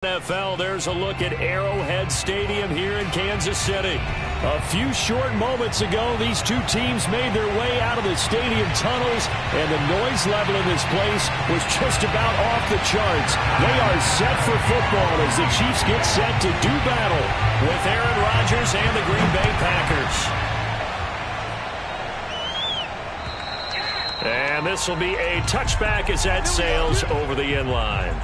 NFL, there's a look at Arrowhead Stadium here in Kansas City. A few short moments ago, these two teams made their way out of the stadium tunnels, and the noise level in this place was just about off the charts. They are set for football as the Chiefs get set to do battle with Aaron Rodgers and the Green Bay Packers. And this will be a touchback as that sails over the end line.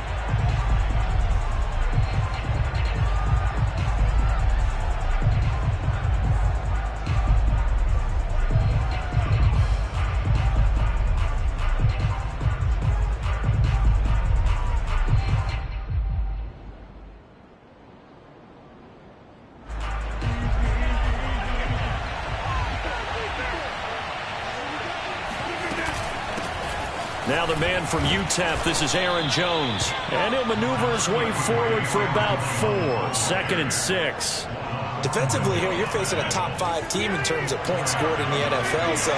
Now the man from UTEP, this is Aaron Jones. And he'll maneuver his way forward for about 4. 2nd and 6. Defensively here, you're facing a top 5 team in terms of points scored in the NFL. So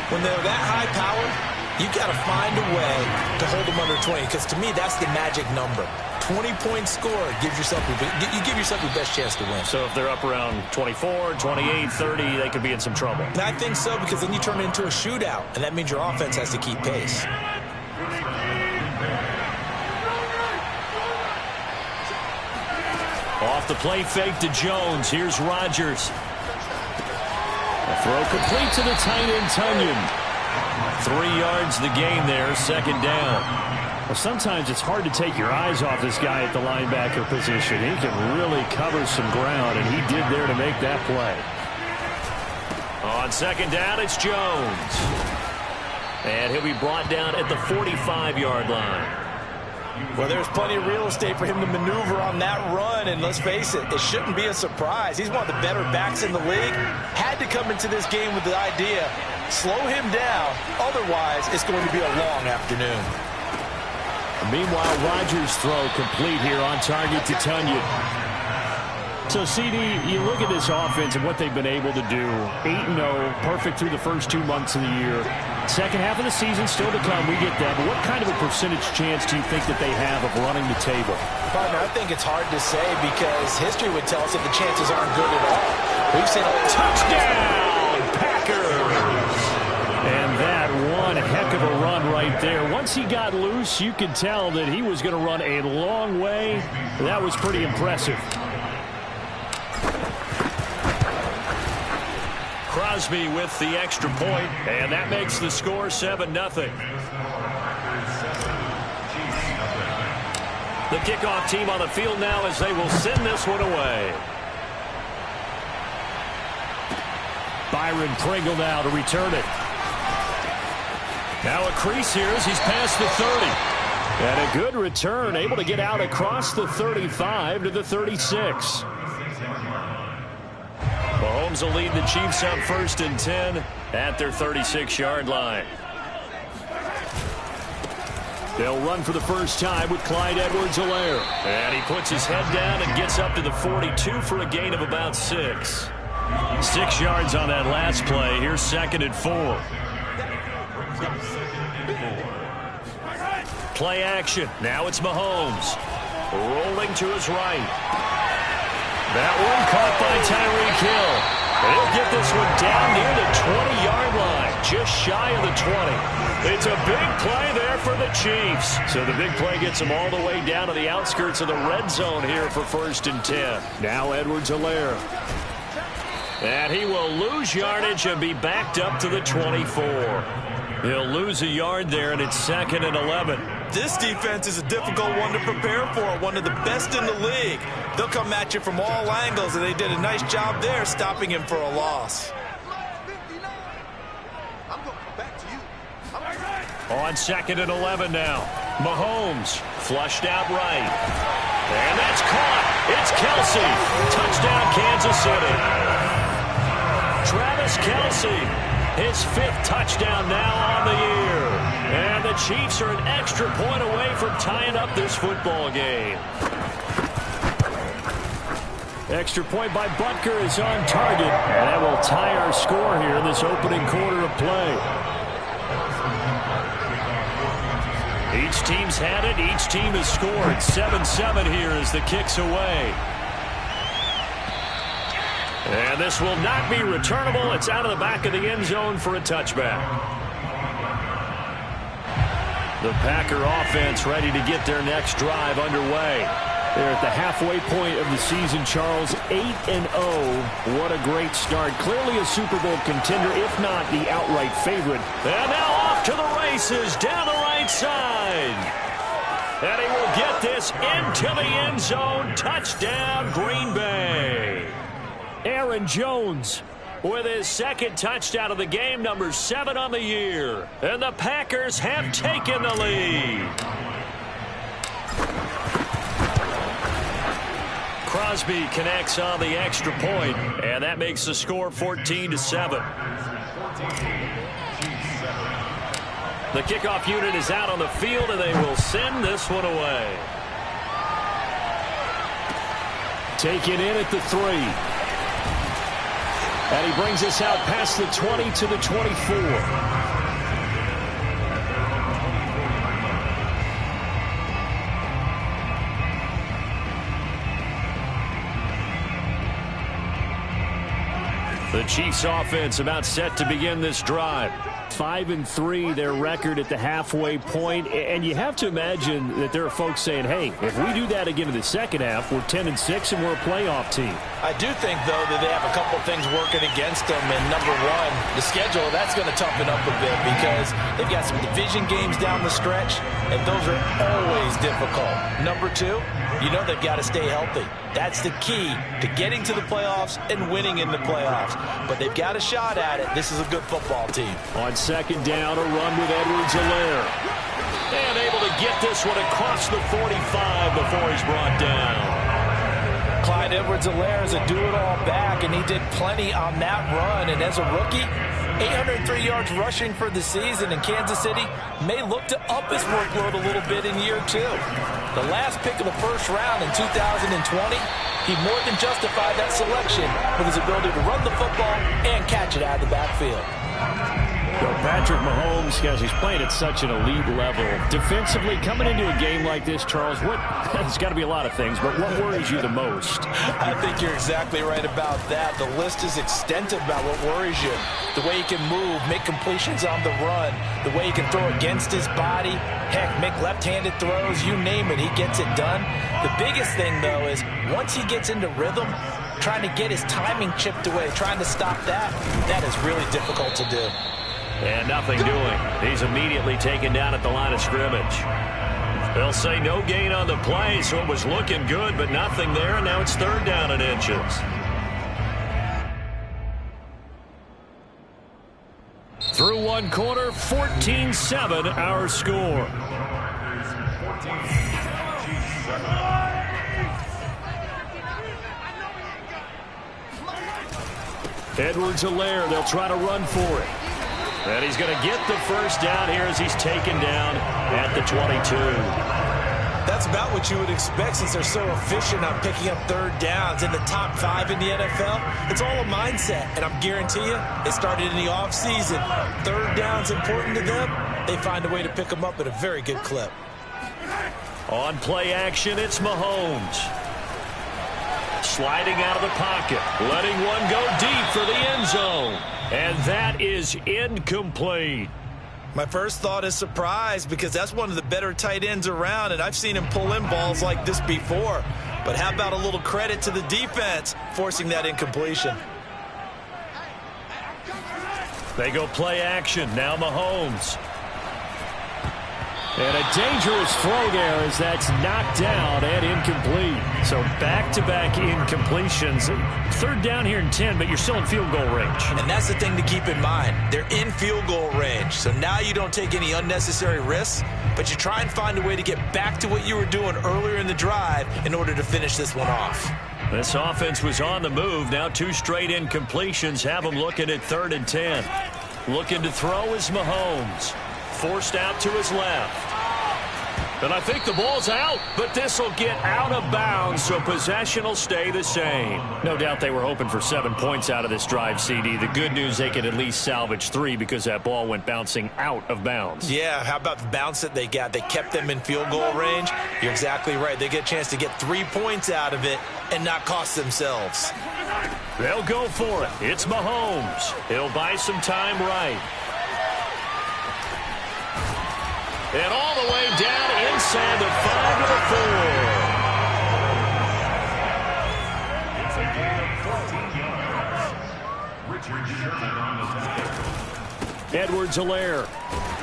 when they're that high powered, you got to find a way to hold them under 20. Because to me, that's the magic number. 20-point score gives yourself you give yourself your best chance to win. So if they're up around 24, 28, 30, they could be in some trouble. And I think so, because then you turn it into a shootout, and that means your offense has to keep pace. Off the play fake to Jones. Here's Rodgers. A throw complete to the tight end, Tunyon. 3 yards the game there, 2nd down. Well, sometimes it's hard to take your eyes off this guy at the linebacker position. He can really cover some ground, and he did there to make that play. On 2nd down, it's Jones. And he'll be brought down at the 45-yard line. Well, there's plenty of real estate for him to maneuver on that run, and let's face it, it shouldn't be a surprise. He's one of the better backs in the league. Had to come into this game with the idea, slow him down, otherwise it's going to be a long afternoon. Meanwhile, Rodgers' throw complete here on target to Tunyon. So, CD, you look at this offense and what they've been able to do. 8-0, perfect through the first 2 months of the year. Second half of the season still to come, we get that. But what kind of a percentage chance do you think that they have of running the table? Partner, I think it's hard to say because history would tell us that the chances aren't good at all. We've seen a touchdown, Packers! And that one heck of a run right there. Once he got loose, you could tell that he was going to run a long way. That was pretty impressive. Crosby with the extra point, and that makes the score 7-0. The kickoff team on the field now as they will send this one away. Byron Pringle now to return it. Now a crease here as he's past the 30. And a good return, able to get out across the 35 to the 36. Mahomes will lead the Chiefs up 1st and 10 at their 36-yard line. They'll run for the first time with Clyde Edwards-Helaire. And he puts his head down and gets up to the 42 for a gain of about 6. 6 yards on that last play. Here's 2nd and 4. Play action. Now it's Mahomes. Rolling to his right. That one caught by Tyreek Hill. And he'll get this one down near the 20-yard line. Just shy of the 20. It's a big play there for the Chiefs. So the big play gets them all the way down to the outskirts of the red zone here for 1st and 10. Now Edwards-Helaire. And he will lose yardage and be backed up to the 24. He'll lose a yard there, and it's 2nd and 11. This defense is a difficult one to prepare for, one of the best in the league. They'll come at you from all angles, and they did a nice job there stopping him for a loss. On 2nd and 11 now. Mahomes flushed out right. And that's caught. It's Kelsey. Touchdown, Kansas City. Travis Kelsey. His 5th touchdown now on the year. And the Chiefs are an extra point away from tying up this football game. Extra point by Butker is on target. And that will tie our score here in this opening quarter of play. Each team's had it. Each team has scored. 7-7 here as the kick's away. And this will not be returnable. It's out of the back of the end zone for a touchback. The Packer offense ready to get their next drive underway. They're at the halfway point of the season, Charles. 8-0. What a great start. Clearly a Super Bowl contender, if not the outright favorite. And now off to the races down the right side. And he will get this into the end zone. Touchdown, Green Bay. Aaron Jones with his second touchdown of the game, number 7 on the year. And the Packers have taken the lead. Crosby connects on the extra point, and that makes the score 14-7. The kickoff unit is out on the field, and they will send this one away. Taken in at the 3. And he brings us out past the 20 to the 24. The Chiefs offense about set to begin this drive. 5-3 their record at the halfway point, and you have to imagine that there are folks saying, hey, if we do that again in the second half, we're 10-6 and we're a playoff team. I do think, though, that they have a couple things working against them. And number one, the schedule, that's going to toughen up a bit because they've got some division games down the stretch, and those are always difficult. Number two, you know they've got to stay healthy. That's the key to getting to the playoffs and winning in the playoffs. But they've got a shot at it. This is a good football team. On second down, a run with Edwards-Helaire. And able to get this one across the 45 before he's brought down. Clyde Edwards-Helaire is a do-it-all back, and he did plenty on that run. And as a rookie, 803 yards rushing for the season, and Kansas City may look to up his workload a little bit in year 2. The last pick of the first round in 2020, he more than justified that selection with his ability to run the football and catch it out of the backfield. Patrick Mahomes, guys, he's playing at such an elite level. Defensively, coming into a game like this, Charles, it's got to be a lot of things, but what worries you the most? I think you're exactly right about that. The list is extensive about what worries you. The way he can move, make completions on the run, the way he can throw against his body, heck, make left-handed throws, you name it, he gets it done. The biggest thing, though, is once he gets into rhythm, trying to get his timing chipped away, trying to stop that, that is really difficult to do. And nothing doing. He's immediately taken down at the line of scrimmage. They'll say no gain on the play, so it was looking good, but nothing there, and now it's third down and inches. Through one quarter, 14-7 our score. Edwards-Helaire, they'll try to run for it. And he's going to get the first down here as he's taken down at the 22. That's about what you would expect since they're so efficient on picking up third downs in the top 5 in the NFL. It's all a mindset, and I guarantee you, it started in the offseason. Third down's important to them. They find a way to pick them up at a very good clip. On play action, it's Mahomes. Sliding out of the pocket, letting one go deep for the end zone. And that is incomplete. My first thought is surprise because that's one of the better tight ends around, and I've seen him pull in balls like this before. But how about a little credit to the defense forcing that incompletion? They go play action. Now Mahomes. And a dangerous throw there as that's knocked down and incomplete. So back-to-back incompletions. Third down here in 10, but you're still in field goal range. And that's the thing to keep in mind. They're in field goal range. So now you don't take any unnecessary risks, but you try and find a way to get back to what you were doing earlier in the drive in order to finish this one off. This offense was on the move. Now 2 straight incompletions have them looking at 3rd and 10. Looking to throw is Mahomes. Forced out to his left. And I think the ball's out, but this will get out of bounds, so possession will stay the same. No doubt they were hoping for 7 points out of this drive, CD. The good news, they could at least salvage 3 because that ball went bouncing out of bounds. Yeah, how about the bounce that they got? They kept them in field goal range. You're exactly right. They get a chance to get 3 points out of it and not cost themselves. They'll go for it. It's Mahomes. He'll buy some time right. And all the way down inside the 5 to the 4. It's a gain of 14 yards. Richard Sherman on the tackle. Edwards-Helaire.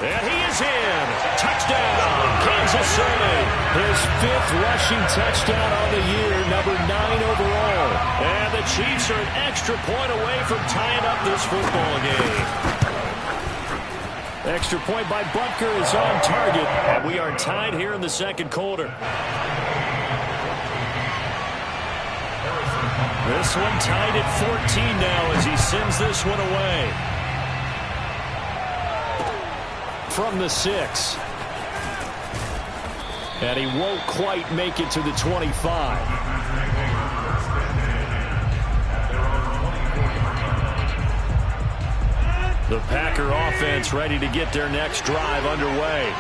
And he is in. Touchdown, Kansas City. His 5th rushing touchdown on the year, number 9 overall. And the Chiefs are an extra point away from tying up this football game. Extra point by Butker is on target, and we are tied here in the second quarter. This one tied at 14 now as he sends this one away. From the 6. And he won't quite make it to the 25. The Packer offense ready to get their next drive underway.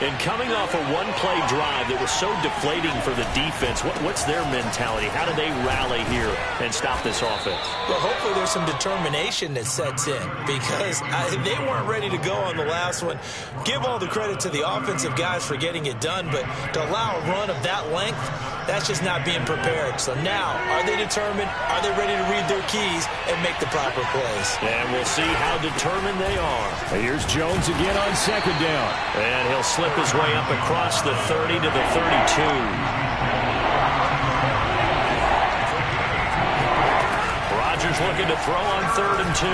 And coming off a one-play drive that was so deflating for the defense, what's their mentality? How do they rally here and stop this offense? Well, hopefully there's some determination that sets in because they weren't ready to go on the last one. Give all the credit to the offensive guys for getting it done, but to allow a run of that length, that's just not being prepared. So now, are they determined? Are they ready to read their keys and make the proper plays? And we'll see how determined they are. Here's Jones again on second down. And he'll slip his way up across the 30 to the 32. Rodgers looking to throw on 3rd and 2.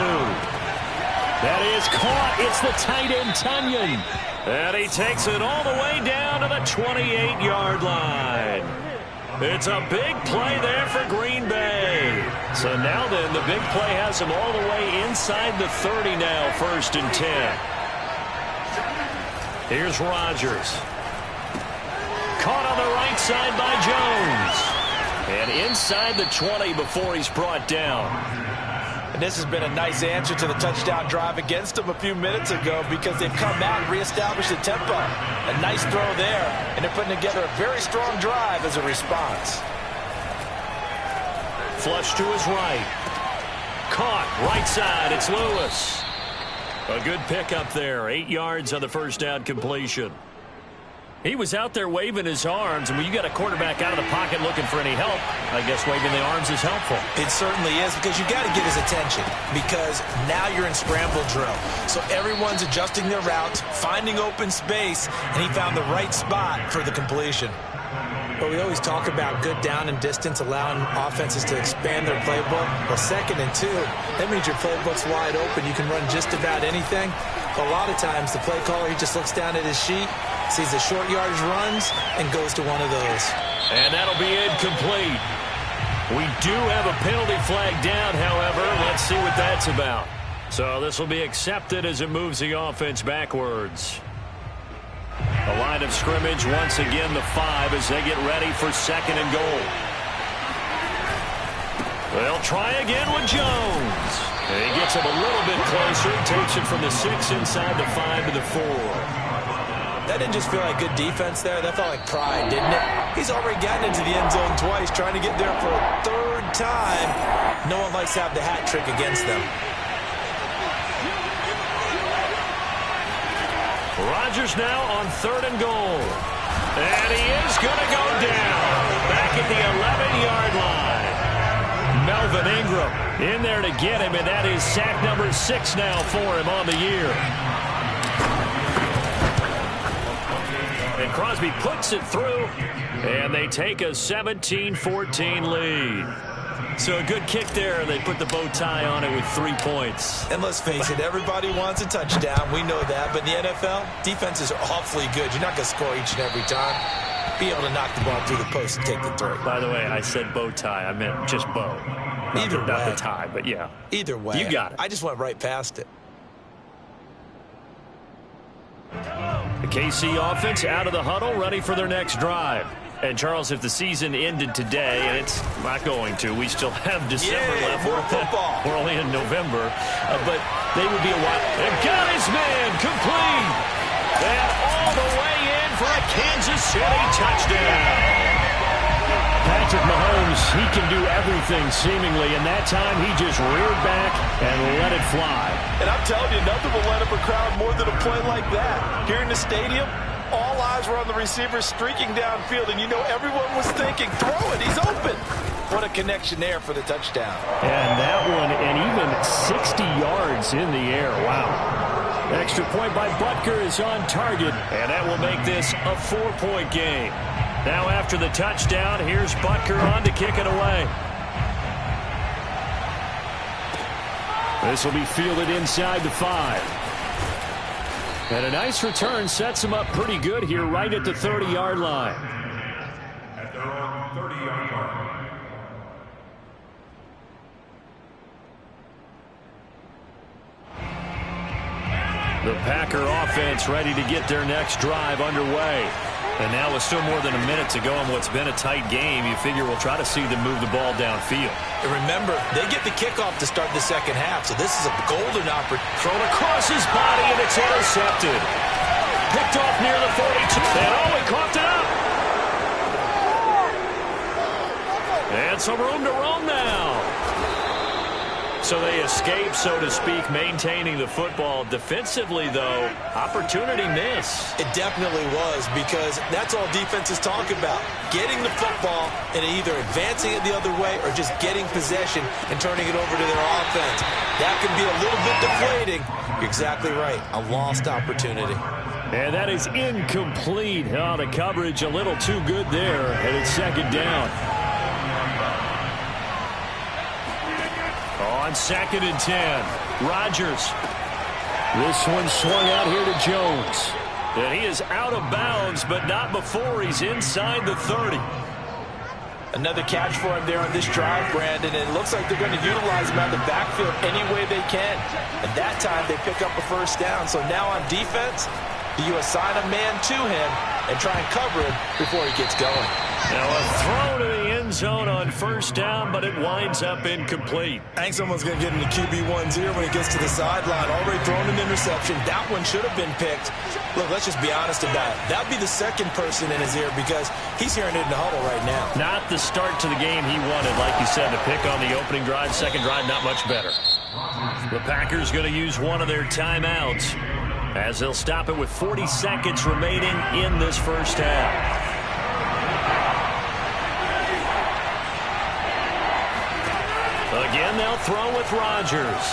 That is caught. It's the tight end, Tunyon. And he takes it all the way down to the 28-yard line. It's a big play there for Green Bay. So now then, the big play has him all the way inside the 30 now, 1st and 10. Here's Rodgers. Caught on the right side by Jones. And inside the 20 before he's brought down. And this has been a nice answer to the touchdown drive against them a few minutes ago because they've come out and reestablished the tempo. A nice throw there, and they're putting together a very strong drive as a response. Flush to his right. Caught, right side, it's Lewis. A good pickup there, 8 yards on the first down completion. He was out there waving his arms, and when you got a quarterback out of the pocket looking for any help, I guess waving the arms is helpful. It certainly is because you got to get his attention because now you're in scramble drill. So everyone's adjusting their routes, finding open space, and he found the right spot for the completion. But we always talk about good down and distance, allowing offenses to expand their playbook. Well, 2nd and 2, that means your playbook's wide open. You can run just about anything. A lot of times, the play caller, he just looks down at his sheet, sees the short yardage runs, and goes to one of those. And that'll be incomplete. We do have a penalty flag down, however. Let's see what that's about. So this will be accepted as it moves the offense backwards. The line of scrimmage, once again, the 5 as they get ready for 2nd and goal. They'll try again with Jones. And he gets him a little bit closer, takes it from the 6 inside the 5 to the 4. That didn't just feel like good defense there. That felt like pride, didn't it? He's already gotten into the end zone twice, trying to get there for a 3rd time. No one likes to have the hat trick against them. Rodgers now on 3rd and goal. And he is going to go down. Back at the 11-yard line. Melvin Ingram in there to get him, and that is sack number 6 now for him on the year. And Crosby puts it through, and they take a 17-14 lead. So a good kick there. They put the bow tie on it with 3 points. And let's face it, everybody wants a touchdown. We know that. But in the NFL, defenses are awfully good. You're not going to score each and every time. Be able to knock the ball through the post and take the throw. By the way, I said bow tie. I meant just bow. Not the tie, but yeah. Either way. You got it. I just went right past it. The KC offense out of the huddle, ready for their next drive. And, Charles, if the season ended today, and it's not going to, we still have December left. More football. We're only in November. But they would be a while. And got his man complete. And all the way in for a Kansas City touchdown. Patrick Mahomes, he can do everything seemingly, and that time he just reared back and let it fly. And I'm telling you, nothing will light up a crowd more than a play like that. Here in the stadium, all eyes were on the receiver streaking downfield, and you know everyone was thinking, throw it, he's open. What a connection there for the touchdown. And that one, and even 60 yards in the air. Wow. Extra point by Butker is on target, and that will make this a 4-point game. Now after the touchdown, here's Butker on to kick it away. This will be fielded inside the 5. And a nice return sets him up pretty good here right at the 30-yard line. At their own 30-yard line. The Packer offense ready to get their next drive underway. And now with still more than a minute to go in what's been a tight game, you figure we'll try to see them move the ball downfield. And remember, they get the kickoff to start the second half, so this is a golden opportunity. Thrown across his body, and it's intercepted. Picked off near the 42. And he coughed it up. And some room to roam now. So they escape, so to speak, maintaining the football. Defensively, though, opportunity miss. It definitely was, because that's all defenses talk about. Getting the football and either advancing it the other way or just getting possession and turning it over to their offense. That can be a little bit deflating. You're exactly right. A lost opportunity. And that is incomplete. Oh, the coverage a little too good there, and it's second down. On 2nd and 10, Rodgers. This one swung out here to Jones. And he is out of bounds, but not before he's inside the 30. Another catch for him there on this drive, Brandon, and it looks like they're going to utilize him out of the backfield any way they can. And that time they pick up a first down. So now on defense, you assign a man to him and try and cover him before he gets going. Now a throw to the end zone on first down, but it winds up incomplete. I think someone's going to get into QB1's ear when he gets to the sideline. Already thrown an interception. That one should have been picked. Look, let's just be honest about it. That would be the second person in his ear because he's hearing it in the huddle right now. Not the start to the game he wanted, like you said, to pick on the opening drive. Second drive, not much better. The Packers going to use one of their timeouts as they'll stop it with 40 seconds remaining in this first half. Again, they'll throw with Rodgers.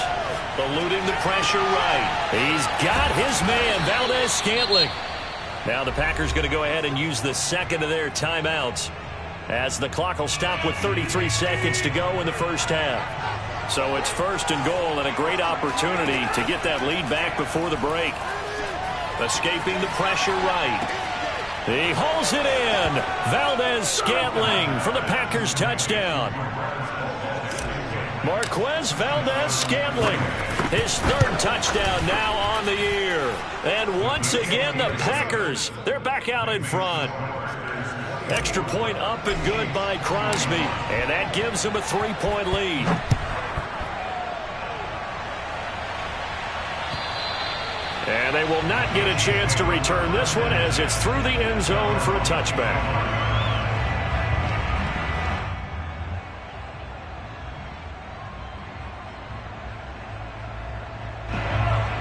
Eluding the pressure right. He's got his man, Valdez-Scantling. Now the Packers going to go ahead and use the second of their timeouts as the clock will stop with 33 seconds to go in the first half. So it's first and goal and a great opportunity to get that lead back before the break. Escaping the pressure right. He hauls it in. Valdez-Scantling for the Packers touchdown. Marquez Valdez-Scantling, his third touchdown now on the year. And once again, the Packers, they're back out in front. Extra point up and good by Crosby, and that gives them a 3-point lead. And they will not get a chance to return this one as it's through the end zone for a touchback.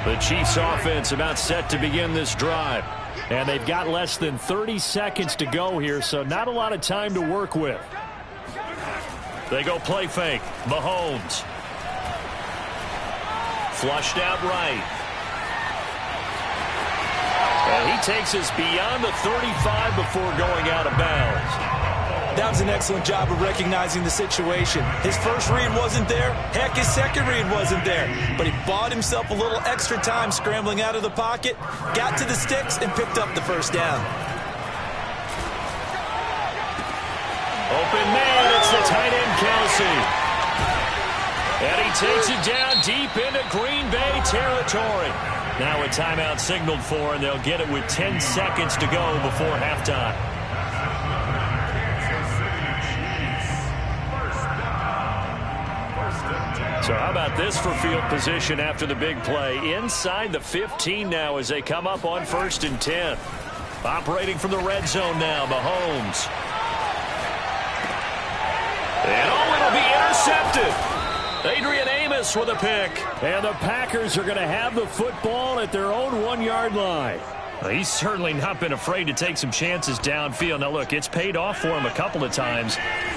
The Chiefs offense about set to begin this drive. And they've got less than 30 seconds to go here, so not a lot of time to work with. They go play fake. Mahomes. Flushed out right. And he takes us beyond the 35 before going out of bounds. That was an excellent job of recognizing the situation. His first read wasn't there. Heck, his second read wasn't there. But he bought himself a little extra time scrambling out of the pocket, got to the sticks, and picked up the first down. Open man, it's the tight end, Kelsey. And he takes it down deep into Green Bay territory. Now a timeout signaled for, and they'll get it with 10 seconds to go before halftime. So how about this for field position after the big play? Inside the 15 now as they come up on 1st and 10. Operating from the red zone now, Mahomes. And it'll be intercepted. Adrian Amos with a pick. And the Packers are going to have the football at their own 1-yard line. Well, he's certainly not been afraid to take some chances downfield. Now, look, it's paid off for him a couple of times.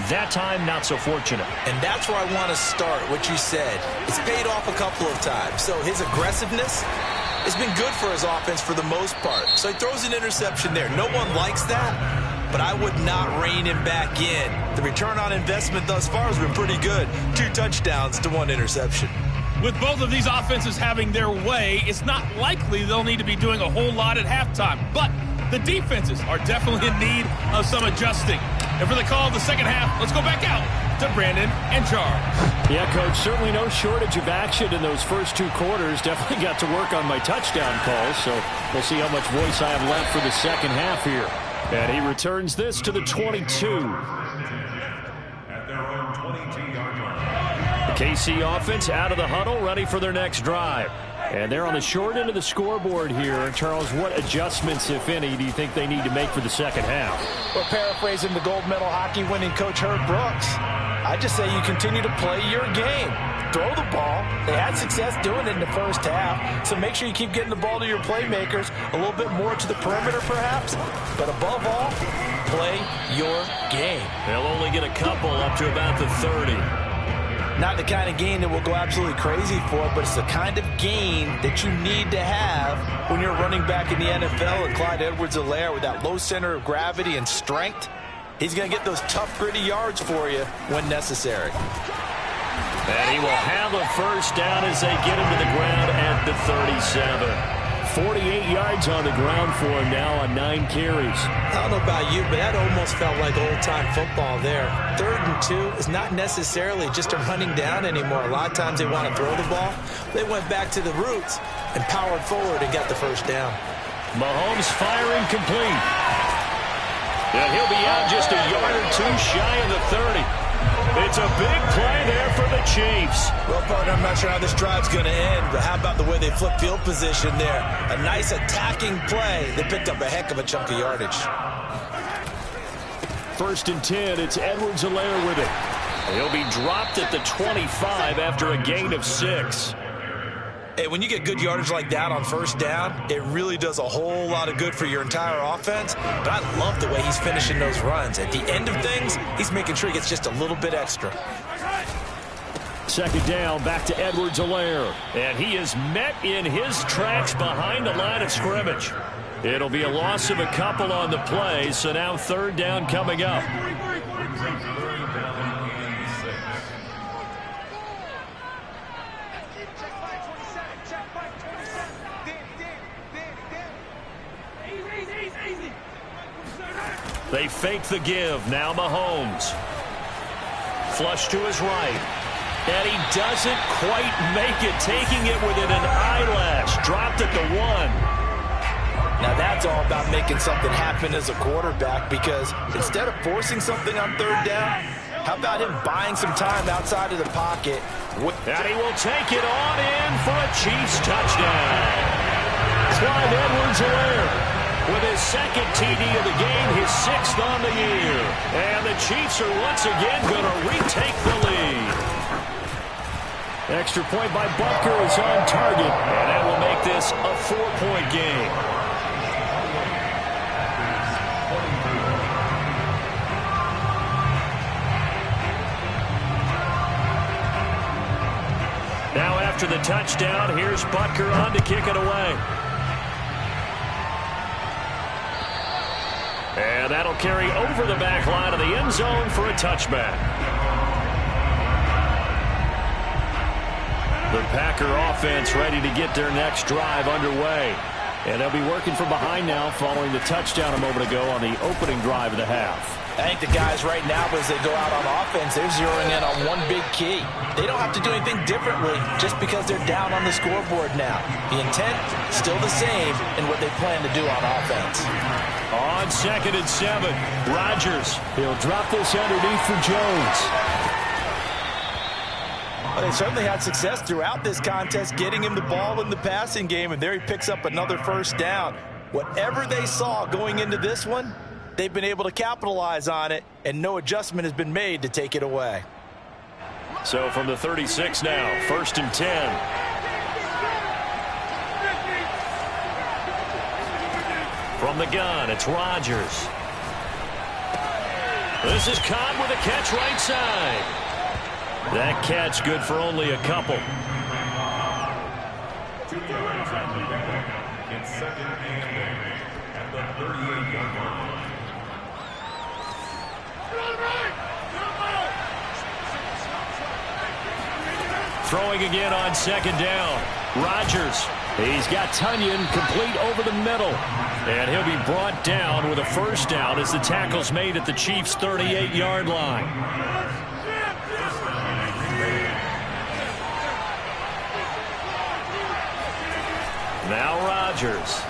That time, not so fortunate. And that's where I want to start, what you said. It's paid off a couple of times. So his aggressiveness has been good for his offense for the most part. So he throws an interception there. No one likes that, but I would not rein him back in. The return on investment thus far has been pretty good. 2 touchdowns to 1 interception. With both of these offenses having their way, it's not likely they'll need to be doing a whole lot at halftime. But the defenses are definitely in need of some adjusting. And for the call of the second half, let's go back out to Brandon and Charles. Yeah, Coach, certainly no shortage of action in those first 2 quarters. Definitely got to work on my touchdown calls, so we'll see how much voice I have left for the second half here. And he returns this to the 22. KC offense out of the huddle, ready for their next drive. And they're on the short end of the scoreboard here. Charles, what adjustments, if any, do you think they need to make for the second half? Well, paraphrasing the gold medal hockey winning coach Herb Brooks, I just say you continue to play your game. Throw the ball. They had success doing it in the first half, so make sure you keep getting the ball to your playmakers, a little bit more to the perimeter perhaps, but above all, play your game. They'll only get a couple up to about the 30. Not the kind of game that we'll go absolutely crazy for, but it's the kind of game that you need to have when you're running back in the NFL. And Clyde Edwards-Helaire, with that low center of gravity and strength, he's going to get those tough, gritty yards for you when necessary. And he will have a first down as they get him to the ground at the 37. 48 yards on the ground for him now on 9 carries. I don't know about you, but that almost felt like old-time football there. 3rd and 2 is not necessarily just a running down anymore. A lot of times they want to throw the ball. They went back to the roots and powered forward and got the first down. Mahomes firing complete. And he'll be out just a yard or 2 shy of the 30. It's a big play there for the Chiefs. Well, partner, I'm not sure how this drive's going to end, but how about the way they flip field position there? A nice attacking play. They picked up a heck of a chunk of yardage. 1st and 10, it's Edwards-Helaire with it. He'll be dropped at the 25 after a gain of 6. Hey, when you get good yardage like that on first down, it really does a whole lot of good for your entire offense. But I love the way he's finishing those runs. At the end of things, he's making sure he gets just a little bit extra. 2nd down, back to Edwards-Helaire. And he is met in his tracks behind the line of scrimmage. It'll be a loss of a couple on the play, so now 3rd down coming up. They fake the give. Now Mahomes. Flush to his right. And he doesn't quite make it, taking it within an eyelash. Dropped at the 1. Now that's all about making something happen as a quarterback, because instead of forcing something on 3rd down, how about him buying some time outside of the pocket? And he will take it on in for a Chiefs touchdown. Clyde Edwards-Helaire with his 2nd TD of the game, his 6th on the year. And the Chiefs are once again going to retake the lead. Extra point by Butker is on target, and that will make this a 4-point game. Now after the touchdown, here's Butker on to kick it away. And that'll carry over the back line of the end zone for a touchback. The Packer offense ready to get their next drive underway. And they'll be working from behind now following the touchdown a moment ago on the opening drive of the half. I think the guys right now, as they go out on offense, they're zeroing in on one big key. They don't have to do anything differently just because they're down on the scoreboard now. The intent, still the same in what they plan to do on offense. On 2nd and 7, Rodgers. He'll drop this underneath for Jones. Well, they certainly had success throughout this contest getting him the ball in the passing game, and there he picks up another first down. Whatever they saw going into this one, they've been able to capitalize on it, and no adjustment has been made to take it away. So from the 36 now, 1st and 10. From the gun, it's Rodgers. This is caught with a catch right side. That catch good for only a couple. 2 yards on the back. It's 2nd and 8 at the 38-yard line. Throwing again on 2nd down. Rodgers. He's got Tunyon complete over the middle. And he'll be brought down with a first down as the tackle's made at the Chiefs' 38-yard line. Now Rodgers.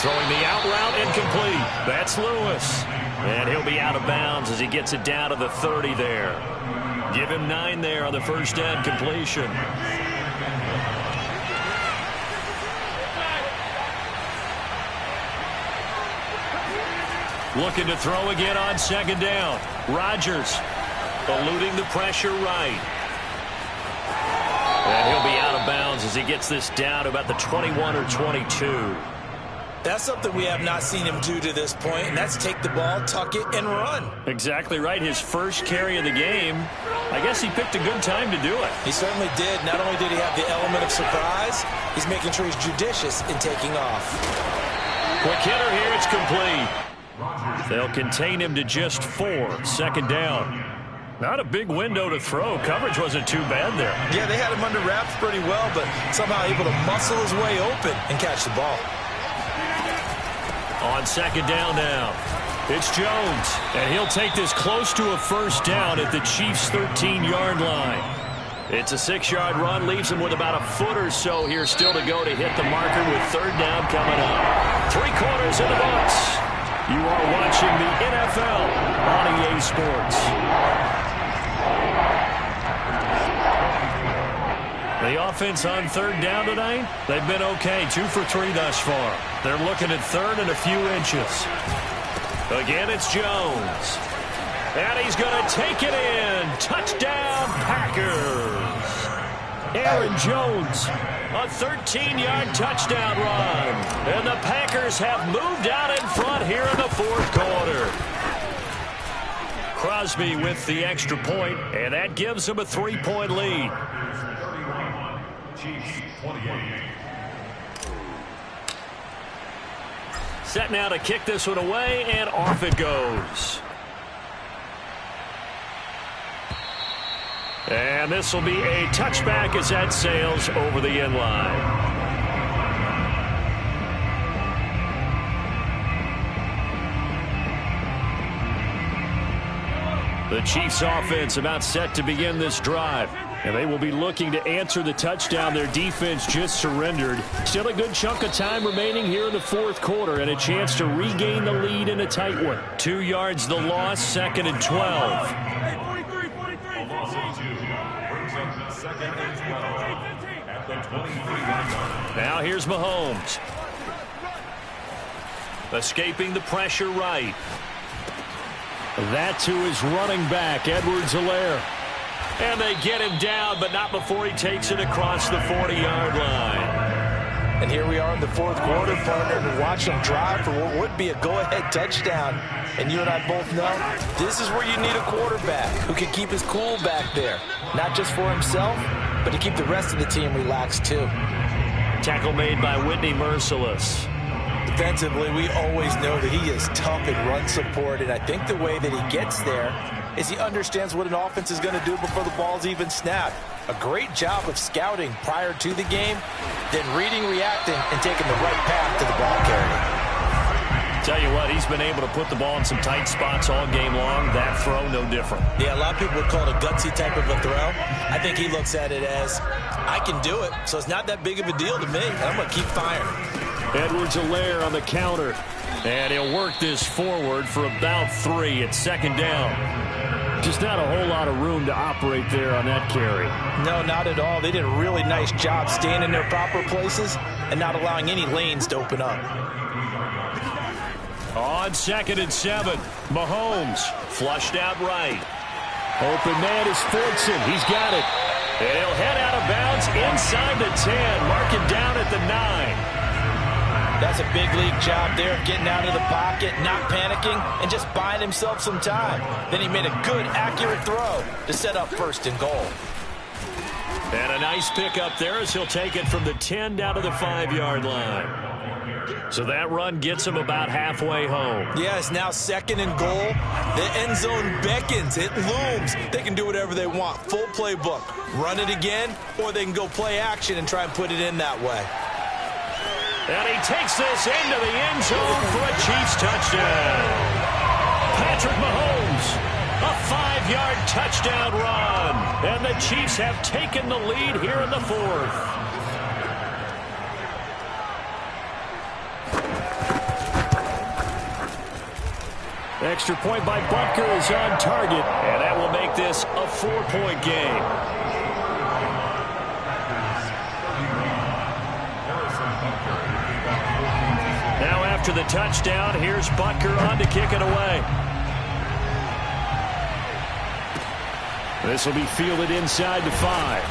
Throwing the out route incomplete. That's Lewis. And he'll be out of bounds as he gets it down to the 30 there. Give him 9 there on the first down completion. Looking to throw again on 2nd down. Rodgers eluding the pressure right. And he'll be out of bounds as he gets this down to about the 21 or 22. That's something we have not seen him do to this point, and that's take the ball, tuck it, and run. Exactly right. His first carry of the game. I guess he picked a good time to do it. He certainly did. Not only did he have the element of surprise, he's making sure he's judicious in taking off. Quick hitter here. It's complete. They'll contain him to just 4. 2nd down. Not a big window to throw. Coverage wasn't too bad there. Yeah, they had him under wraps pretty well, but somehow able to muscle his way open and catch the ball. On 2nd down now, it's Jones, and he'll take this close to a first down at the Chiefs' 13-yard line. It's a 6-yard run, leaves him with about a foot or so here still to go to hit the marker with 3rd down coming up. 3 quarters in the books. You are watching the NFL on EA Sports. The offense on 3rd down tonight, they've been okay. 2 for 3 thus far. They're looking at 3rd and a few inches. Again, it's Jones. And he's going to take it in. Touchdown, Packers. Aaron Jones, a 13-yard touchdown run. And the Packers have moved out in front here in the 4th quarter. Crosby with the extra point, and that gives him a 3-point lead. Set now to kick this one away, and off it goes. And this will be a touchback as that sails over the end line. The Chiefs offense about set to begin this drive. And they will be looking to answer the touchdown their defense just surrendered. Still a good chunk of time remaining here in the 4th quarter and a chance to regain the lead in a tight one. 2 yards the loss, 2nd and 12. Now here's Mahomes. Escaping the pressure right. That to his running back, Edwards-Helaire. And they get him down, but not before he takes it across the 40-yard line. And here we are in the 4th quarter, partner, and watch them drive for what would be a go-ahead touchdown. And you and I both know this is where you need a quarterback who can keep his cool back there. Not just for himself, but to keep the rest of the team relaxed too. Tackle made by Whitney Mercilus. Defensively, we always know that he is tough in run support, and I think the way that he gets there is he understands what an offense is going to do before the ball's even snapped. A great job of scouting prior to the game, then reading, reacting, and taking the right path to the ball carrier. Tell you what, he's been able to put the ball in some tight spots all game long. That throw, no different. Yeah, a lot of people would call it a gutsy type of a throw. I think he looks at it as, I can do it, so it's not that big of a deal to me. I'm going to keep firing. Edwards-Helaire on the counter. And he'll work this forward for about 3. It's second down. Just not a whole lot of room to operate there on that carry. No, not at all. They did a really nice job staying in their proper places and not allowing any lanes to open up. On 2nd and 7, Mahomes flushed out right. Open man is Fortson. He's got it. And he'll head out of bounds inside the 10. Mark it down at the 9. That's a big league job there of getting out of the pocket, not panicking, and just buying himself some time. Then he made a good, accurate throw to set up 1st and goal. And a nice pickup there as he'll take it from the 10 down to the 5-yard line. So that run gets him about halfway home. Yeah, it's now 2nd and goal. The end zone beckons. It looms. They can do whatever they want. Full playbook. Run it again, or they can go play action and try and put it in that way. And he takes this into the end zone for a Chiefs touchdown. Patrick Mahomes, a 5-yard touchdown run. And the Chiefs have taken the lead here in the 4th. Extra point by Butker is on target, and that will make this a 4-point game. Now after the touchdown, here's Butker on to kick it away. This will be fielded inside the 5.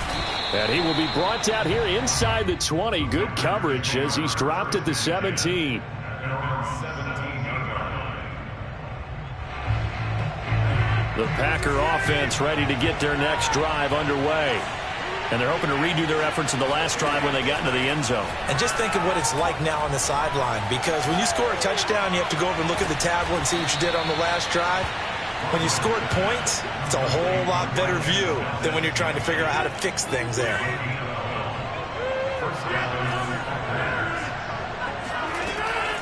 And he will be brought down here inside the 20. Good coverage as he's dropped at the 17. The Packer offense ready to get their next drive underway. And they're hoping to redo their efforts in the last drive when they got into the end zone. And just think of what it's like now on the sideline, because when you score a touchdown, you have to go over and look at the tablet and see what you did on the last drive. When you scored points, it's a whole lot better view than when you're trying to figure out how to fix things there.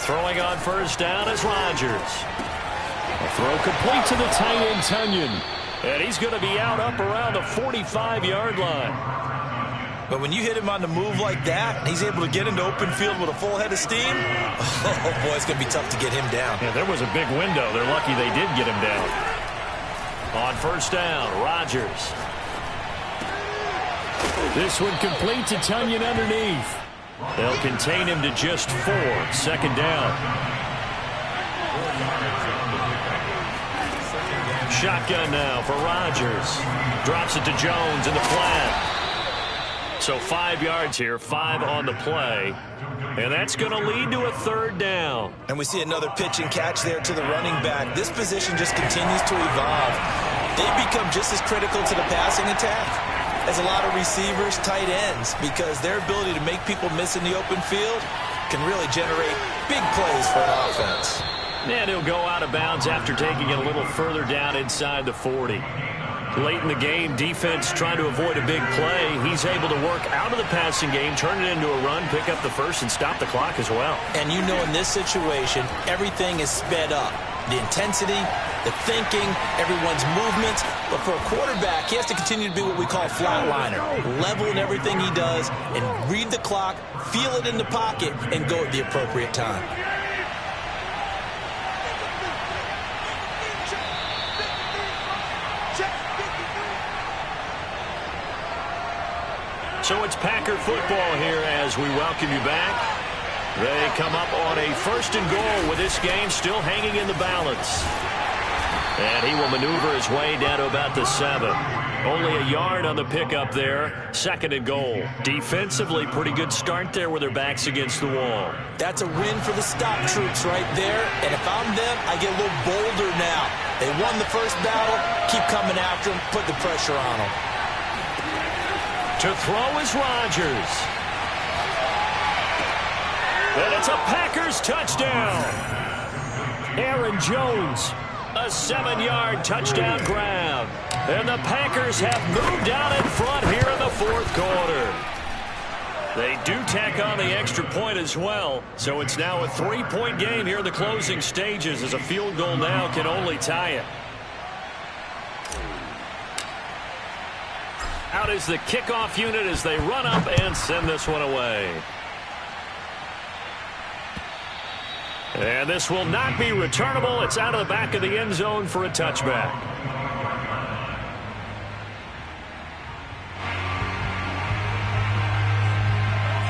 Throwing on 1st down is Rodgers. A throw complete to the tight end, Tunyon. And he's going to be out up around the 45-yard line. But when you hit him on the move like that, and he's able to get into open field with a full head of steam, oh, boy, it's going to be tough to get him down. Yeah, there was a big window. They're lucky they did get him down. On 1st down, Rodgers. This one complete to Tunyon underneath. They'll contain him to just 4. 2nd down. Shotgun now for Rodgers. Drops it to Jones in the flat. So 5 yards here, 5 on the play. And that's going to lead to a 3rd down. And we see another pitch and catch there to the running back. This position just continues to evolve. They become just as critical to the passing attack as a lot of receivers, tight ends, because their ability to make people miss in the open field can really generate big plays for an offense. And he'll go out of bounds after taking it a little further down inside the 40. Late in the game, defense trying to avoid a big play. He's able to work out of the passing game, turn it into a run, pick up the 1st, and stop the clock as well. And you know in this situation, everything is sped up. The intensity, the thinking, everyone's movements. But for a quarterback, he has to continue to be what we call a flatliner. Level in everything he does and read the clock, feel it in the pocket, and go at the appropriate time. So it's Packer football here as we welcome you back. They come up on a 1st and goal with this game still hanging in the balance. And he will maneuver his way down to about the 7. Only a yard on the pickup there. 2nd and goal. Defensively, pretty good start there with their backs against the wall. That's a win for the stop troops right there. And if I'm them, I get a little bolder now. They won the first battle. Keep coming after them. Put the pressure on them. To throw is Rodgers. And it's a Packers touchdown. Aaron Jones, a 7-yard touchdown grab. And the Packers have moved out in front here in the 4th quarter. They do tack on the extra point as well. So it's now a 3-point game here in the closing stages, as a field goal now can only tie it. Out is the kickoff unit as they run up and send this one away. And this will not be returnable. It's out of the back of the end zone for a touchback.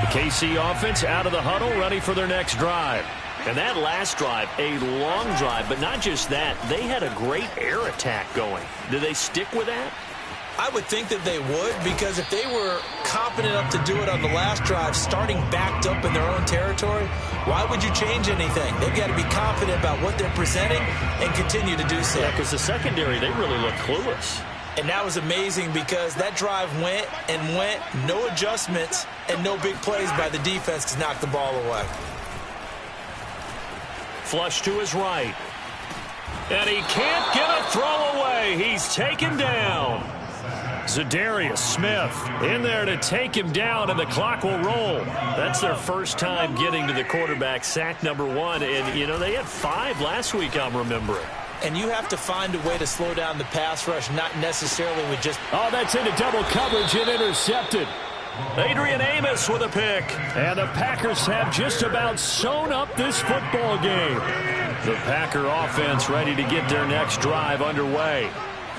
The KC offense out of the huddle, ready for their next drive. And that last drive, a long drive, but not just that. They had a great air attack going. Do they stick with that? I would think that they would, because if they were confident enough to do it on the last drive, starting backed up in their own territory, why would you change anything? They've got to be confident about what they're presenting and continue to do so. Yeah, because the secondary, they really look clueless. And that was amazing, because that drive went and went, no adjustments and no big plays by the defense to knock the ball away. Flush to his right. And he can't get a throw away. He's taken down. Zadarius Smith in there to take him down, and the clock will roll. That's their first time getting to the quarterback, sack number 1. And, you know, they had 5 last week, I'm remembering. And you have to find a way to slow down the pass rush, not necessarily with just... Oh, that's into double coverage and intercepted. Adrian Amos with a pick. And the Packers have just about sewn up this football game. The Packer offense ready to get their next drive underway.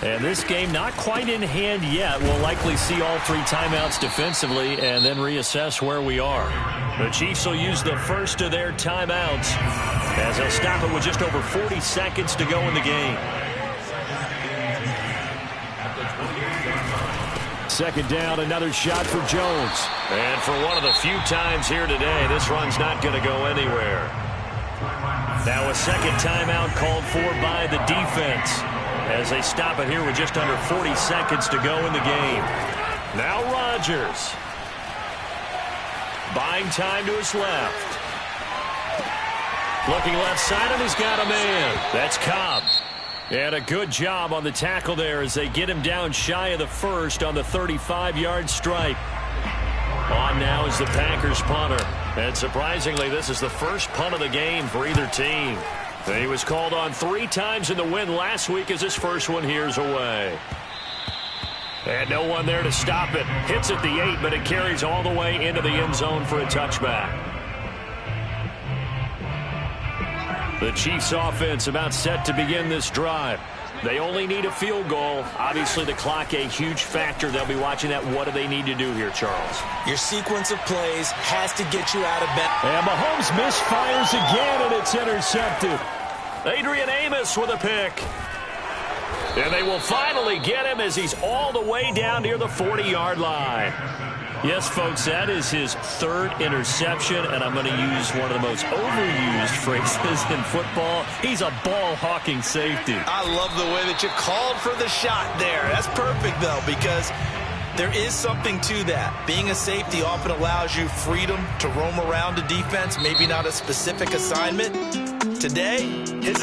And this game not quite in hand yet. We'll likely see all 3 timeouts defensively and then reassess where we are. The Chiefs will use the first of their timeouts as they'll stop it with just over 40 seconds to go in the game. Second down, another shot for Jones. And for one of the few times here today, this run's not going to go anywhere. Now a second timeout called for by the defense as they stop it here with just under 40 seconds to go in the game. Now Rodgers. Buying time to his left. Looking left side, and he's got a man. That's Cobb. And a good job on the tackle there as they get him down shy of the first on the 35-yard stripe. On now is the Packers punter. And surprisingly, this is the first punt of the game for either team. He was called on 3 times in the win last week as his first one here's away. And no one there to stop it. Hits at the 8, but it carries all the way into the end zone for a touchback. The Chiefs offense about set to begin this drive. They only need a field goal. Obviously, the clock a huge factor. They'll be watching that. What do they need to do here, Charles? Your sequence of plays has to get you out of bed. And Mahomes misfires again, and it's intercepted. Adrian Amos with a pick. And they will finally get him as he's all the way down near the 40-yard line. Yes, folks, that is his 3rd interception, and I'm going to use one of the most overused phrases in football. He's a ball-hawking safety. I love the way that you called for the shot there. That's perfect, though, because there is something to that. Being a safety often allows you freedom to roam around a defense, maybe not a specific assignment. Today, his